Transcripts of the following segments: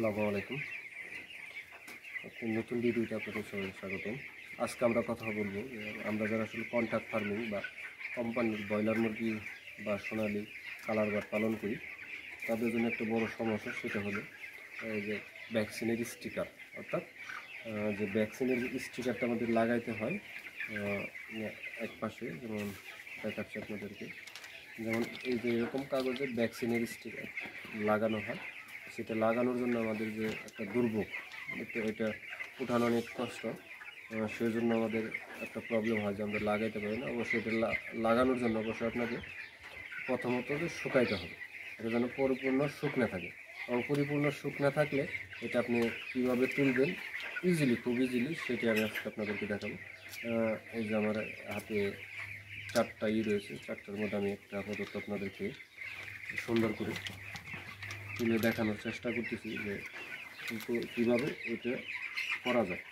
আসসালামু আলাইকুম। নতুন ভিডিওতে আপনাদের সবাই স্বাগতম। আজকে আমরা কথা বলবো আমরা যারা আসলে কন্ট্রাক্ট ফার্মিং বা কোম্পানির ব্রয়লার মুরগি বা সোনালী কালার বার্ড পালন করি, তাদের জন্য একটা বড় সমস্যা, সেটা হলো এই যে ভ্যাকসিনের স্টিকার। অর্থাৎ যে ভ্যাকসিনের স্টিকারটা আমাদের লাগাইতে হয় এক পাশে, যেমন দেখাচ্ছি আপনাদেরকে। যেমন এই যে এরকম কাগজে ভ্যাকসিনের স্টিকার লাগানো হয়, সেটা লাগানোর জন্য আমাদের যে একটা দুর্ভোগ, এটা উঠানো অনেক কষ্ট। সেই জন্য আমাদের একটা প্রবলেম হয় যে আমরা লাগাইতে পারি না। অবশ্যই এটা লাগানোর জন্য অবশ্যই আপনাকে প্রথমত যে শুকাইতে হবে, এটা যেন পরিপূর্ণ শুকনো থাকে। এবং পরিপূর্ণ শুকনো থাকলে এটা আপনি কীভাবে তুলবেন খুব ইজিলি, সেটি আমি আজকে আপনাদেরকে দেখাবো। এই যে আমার হাতে 4টা রয়েছে, 4টার মধ্যে আমি একটা আপাতত আপনাদেরকে সুন্দর করে তুলে দেখানোর চেষ্টা করতেছি যে কীভাবে এটা করা যায়।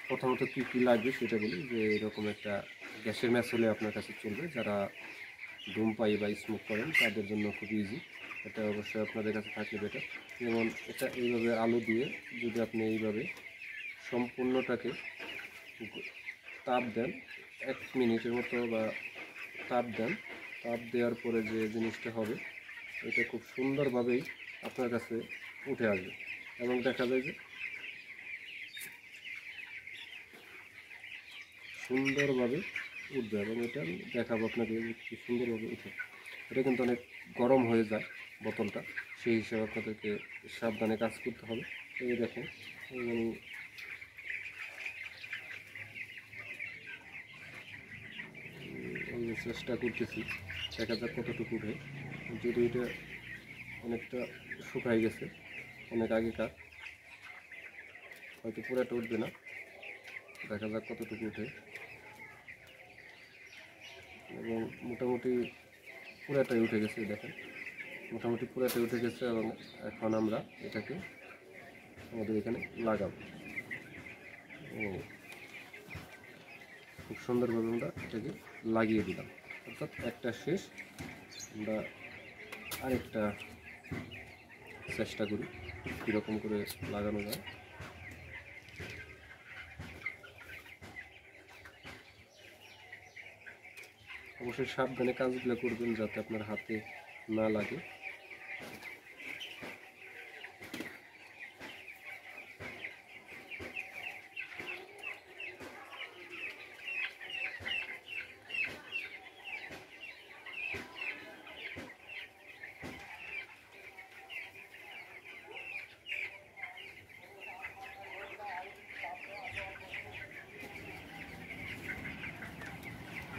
প্রথমত কী কী লাগবে সেটা বলি। যে এরকম একটা গ্যাসের ম্যাচ হলে আপনার কাছে চলবে। যারা ধূমপাই বা স্মোক করেন তাদের জন্য খুব ইজি, এটা অবশ্যই আপনাদের কাছে থাকলে বেটার। যেমন এটা এইভাবে আলু দিয়ে যদি আপনি এইভাবে সম্পূর্ণটাকে তাপ দেন, 1 মিনিটের মতো বা তাপ দেন, তাপ দেওয়ার পরে যে জিনিসটা হবে, এটা খুব সুন্দরভাবেই আপনার কাছে উঠে আসবে এবং দেখা যায় যে সুন্দরভাবে উঠবে। এবং এটা আমি দেখাবো আপনাকে কি সুন্দরভাবে উঠে। এটা কিন্তু অনেক গরম হয়ে যায় বোতলটা, সেই হিসাবে আপনাদেরকে সাবধানে কাজ করতে হবে। এই দেখেন, আমি চেষ্টা করতেছি, দেখা যাক কতটুকু উঠে। যদি এটা অনেকটা শুকাই গেছে অনেক আগেকার, হয়তো পুরোটা উঠবে না, দেখা যাক কতটুকু উঠে। এবং মোটামুটি পুরোটাই উঠে গেছে, দেখেন মোটামুটি পুরোটাই উঠে গেছে। এবং এখন আমরা এটাকে আমাদের এখানে লাগাবো। খুব সুন্দরভাবে আমরা এটাকে লাগিয়ে দিলাম, অর্থাৎ একটা শেষ। আমরা আরেকটা চেষ্টা করি কীরকম করে লাগানো যায়। অবশ্যই সাবধানে কাজগুলো করবেন যাতে আপনার হাতে না লাগে।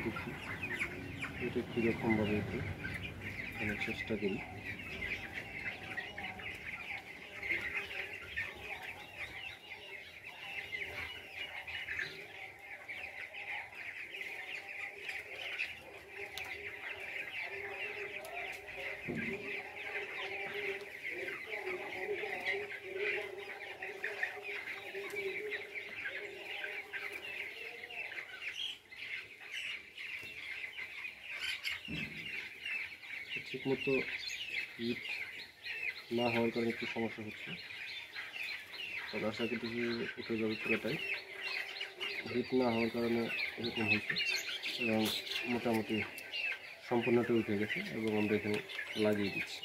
দেখি এটা কীরকমভাবে একটু আমি চেষ্টা করি। ঠিকমতো হিট না হওয়ার কারণে একটু সমস্যা হচ্ছে, তবে আশা করতেছি উঠে যাবে পুরোটাই। হিট না হওয়ার কারণে এরকম হয়েছে এবং মোটামুটি সম্পূর্ণটা উঠে গেছে এবং আমরা এখানে লাগিয়ে দিচ্ছি।